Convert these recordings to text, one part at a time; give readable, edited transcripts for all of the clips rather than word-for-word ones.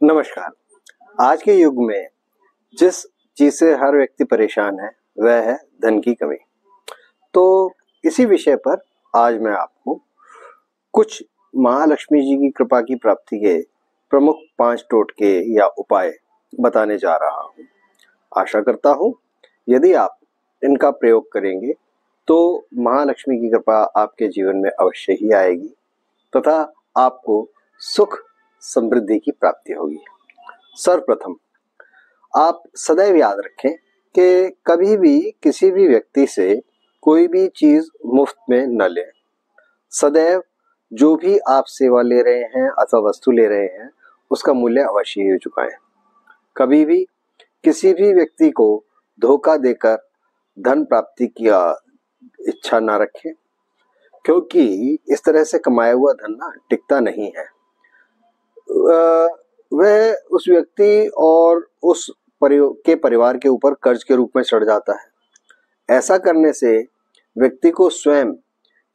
नमस्कार। आज के युग में जिस चीज से हर व्यक्ति परेशान है वह है धन की कमी। तो इसी विषय पर आज मैं आपको कुछ महालक्ष्मी जी की कृपा की प्राप्ति के प्रमुख 5 टोटके या उपाय बताने जा रहा हूँ। आशा करता हूँ यदि आप इनका प्रयोग करेंगे तो महालक्ष्मी की कृपा आपके जीवन में अवश्य ही आएगी तथा आपको सुख समृद्धि की प्राप्ति होगी। सर्वप्रथम आप सदैव याद रखें कि कभी भी किसी भी व्यक्ति से कोई भी चीज मुफ्त में न लें। सदैव जो भी आप सेवा ले रहे हैं अथवा वस्तु ले रहे हैं उसका मूल्य अवश्य ही चुकाएं। कभी भी किसी भी व्यक्ति को धोखा देकर धन प्राप्ति की इच्छा ना रखें, क्योंकि इस तरह से कमाया हुआ धन ना टिकता नहीं है। वह उस व्यक्ति और उस परिवार के ऊपर कर्ज के रूप में चढ़ जाता है। ऐसा करने से व्यक्ति को स्वयं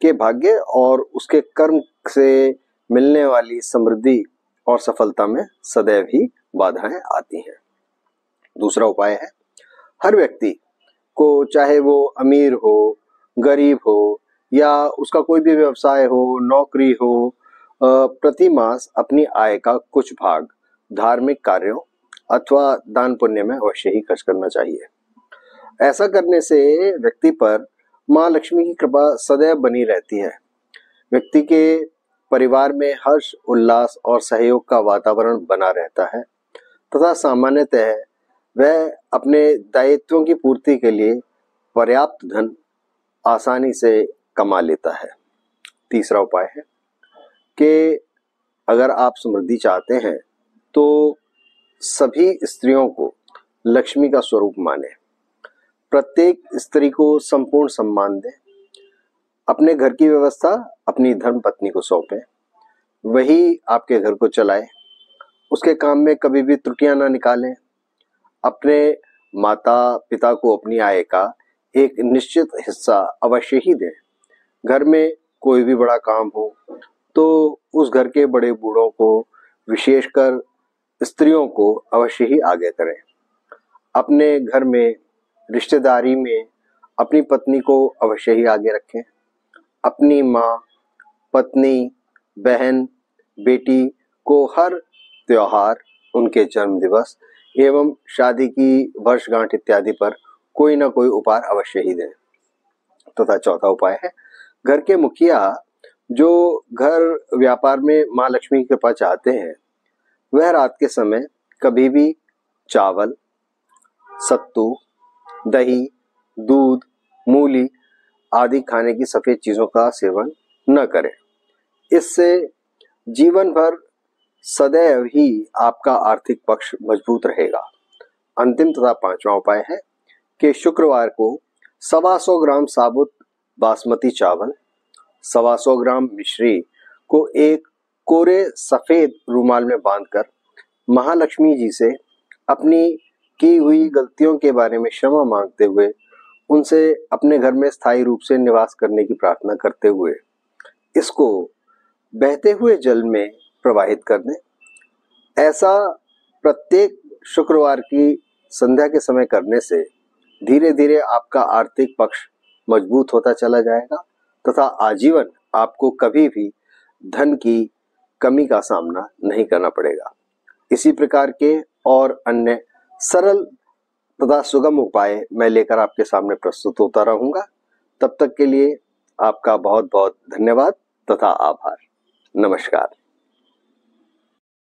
के भाग्य और उसके कर्म से मिलने वाली समृद्धि और सफलता में सदैव ही बाधाएं आती हैं। दूसरा उपाय है, हर व्यक्ति को चाहे वो अमीर हो, गरीब हो या उसका कोई भी व्यवसाय हो, नौकरी हो, प्रति मास अपनी आय का कुछ भाग धार्मिक कार्यों अथवा दान पुण्य में अवश्य ही खर्च करना चाहिए। ऐसा करने से व्यक्ति पर माँ लक्ष्मी की कृपा सदैव बनी रहती है। व्यक्ति के परिवार में हर्ष, उल्लास और सहयोग का वातावरण बना रहता है तथा सामान्यतः वह अपने दायित्वों की पूर्ति के लिए पर्याप्त धन आसानी से कमा लेता है। तीसरा उपाय है कि अगर आप समृद्धि चाहते हैं तो सभी स्त्रियों को लक्ष्मी का स्वरूप माने। प्रत्येक स्त्री को संपूर्ण सम्मान दें। अपने घर की व्यवस्था अपनी धर्म पत्नी को सौंपें, वही आपके घर को चलाए। उसके काम में कभी भी त्रुटियां ना निकालें। अपने माता पिता को अपनी आय का एक निश्चित हिस्सा अवश्य ही दें। घर में कोई भी बड़ा काम हो तो उस घर के बड़े बूढ़ों को, विशेषकर स्त्रियों को अवश्य ही आगे करें। अपने घर में रिश्तेदारी में अपनी पत्नी को अवश्य ही आगे रखें। अपनी माँ, पत्नी, बहन, बेटी को हर त्योहार, उनके जन्म दिवस एवं शादी की वर्षगांठ इत्यादि पर कोई ना कोई उपहार अवश्य ही दें। तथा चौथा उपाय है, घर के मुखिया जो घर व्यापार में माँ लक्ष्मी की कृपा चाहते हैं वह रात के समय कभी भी चावल, सत्तू, दही, दूध, मूली आदि खाने की सफेद चीजों का सेवन न करें। इससे जीवन भर सदैव ही आपका आर्थिक पक्ष मजबूत रहेगा। अंतिम तथा 5वां उपाय है कि शुक्रवार को 125 ग्राम साबुत बासमती चावल, 125 ग्राम मिश्री को एक कोरे सफेद रुमाल में बांधकर महालक्ष्मी जी से अपनी की हुई गलतियों के बारे में क्षमा मांगते हुए उनसे अपने घर में स्थायी रूप से निवास करने की प्रार्थना करते हुए इसको बहते हुए जल में प्रवाहित कर दें। ऐसा प्रत्येक शुक्रवार की संध्या के समय करने से धीरे धीरे आपका आर्थिक पक्ष मजबूत होता चला जाएगा तथा आजीवन आपको कभी भी धन की कमी का सामना नहीं करना पड़ेगा। इसी प्रकार के और अन्य सरल तथा सुगम उपाय मैं लेकर आपके सामने प्रस्तुत होता रहूंगा। तब तक के लिए आपका बहुत बहुत धन्यवाद तथा आभार। नमस्कार।